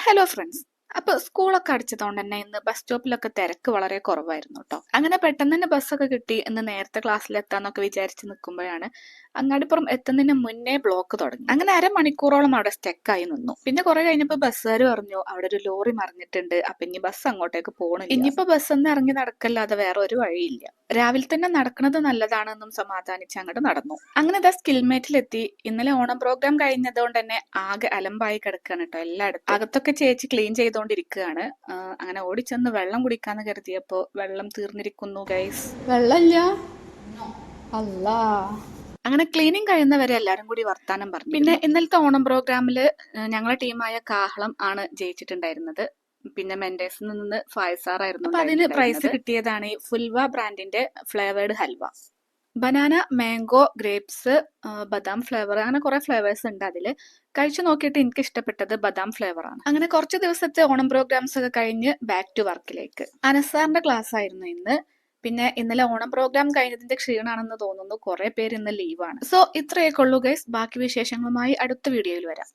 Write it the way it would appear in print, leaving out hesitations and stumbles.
Hello friends. അപ്പൊ സ്കൂളൊക്കെ അടിച്ചതുകൊണ്ട് തന്നെ ഇന്ന് ബസ് സ്റ്റോപ്പിലൊക്കെ തിരക്ക് വളരെ കുറവായിരുന്നു കേട്ടോ. അങ്ങനെ പെട്ടെന്ന് തന്നെ ബസ്സൊക്കെ കിട്ടി. ഇന്ന് നേരത്തെ ക്ലാസ്സിൽ എത്താന്നൊക്കെ വിചാരിച്ച് നിൽക്കുമ്പോഴാണ് അങ്ങാടിപ്പുറം എത്തുന്നതിന് മുന്നേ ബ്ലോക്ക് തുടങ്ങി. അങ്ങനെ അരമണിക്കൂറോളം അവിടെ സ്റ്റെക്കായി നിന്നു. പിന്നെ കുറെ കഴിഞ്ഞപ്പോൾ ബസ്സുകാർ പറഞ്ഞു അവിടെ ഒരു ലോറി മറിഞ്ഞിട്ടുണ്ട്, അപ്പൊ ഇനി ബസ് അങ്ങോട്ടേക്ക് പോകണില്ല. ഇനിയിപ്പോ ബസ് ഒന്ന് ഇറങ്ങി നടക്കല്ലാതെ വേറെ ഒരു വഴിയില്ല. രാവിലെ തന്നെ നടക്കുന്നത് നല്ലതാണെന്നും സമാധാനിച്ച് അങ്ങോട്ട് നടന്നു. അങ്ങനെ ദാ സ്കിൽമേറ്റിലെത്തി. ഇന്നലെ ഓണം പ്രോഗ്രാം കഴിഞ്ഞതുകൊണ്ട് തന്നെ ആകെ അലമ്പായി കിടക്കുകയാണ് കേട്ടോ എല്ലായിടത്തും. അകത്തൊക്കെ ചേച്ചി ക്ലീൻ ചെയ്തുകൊണ്ടിരിക്കുകയാണ്. അങ്ങനെ ഓടിച്ചെന്ന് വെള്ളം കുടിക്കാന്ന് കരുതിയപ്പോ വെള്ളം തീർന്നിരിക്കുന്നു ഗൈസ്. വെള്ളമില്ല. അല്ലാ, അങ്ങനെ ക്ലീനിങ് കഴിയുന്നവരെ എല്ലാരും കൂടി വർത്താനം പറഞ്ഞു. പിന്നെ ഇന്നലത്തെ ഓണം പ്രോഗ്രാമില് ഞങ്ങളെ ടീമായ കാഹളം ആണ് ജയിച്ചിട്ടുണ്ടായിരുന്നത്. പിന്നെ മെന്റേഴ്സിൽ നിന്ന് ഫൈസാറായിരുന്നു. അപ്പൊ അതിന് പ്രൈസ് കിട്ടിയതാണ് ഈ ഫുൽവ ബ്രാൻഡിന്റെ flavoured halwa. Banana, mango, grapes, ബദാം ഫ്ലേവർ, അങ്ങനെ കുറെ ഫ്ലേവേഴ്സ് ഉണ്ട് അതില്. കഴിച്ചു നോക്കിയിട്ട് എനിക്ക് ഇഷ്ടപ്പെട്ടത് ബദാം ഫ്ലേവർ ആണ്. അങ്ങനെ കുറച്ച് ദിവസത്തെ ഓണം പ്രോഗ്രാംസ് ഒക്കെ കഴിഞ്ഞ് ബാക്ക് ടു വർക്കിലേക്ക്. അനസാറിന്റെ ക്ലാസ് ആയിരുന്നു ഇന്ന്. പിന്നെ ഇന്നലെ ഓണം പ്രോഗ്രാം കഴിഞ്ഞതിന്റെ ക്ഷീണാണെന്ന് തോന്നുന്നു. കുറെ പേര് ഇന്ന് ലീവാണ്. സോ ഇത്രയൊക്കെ ഉള്ളൂ ഗൈസ്. ബാക്കി വിശേഷങ്ങളുമായി അടുത്ത വീഡിയോയിൽ വരാം.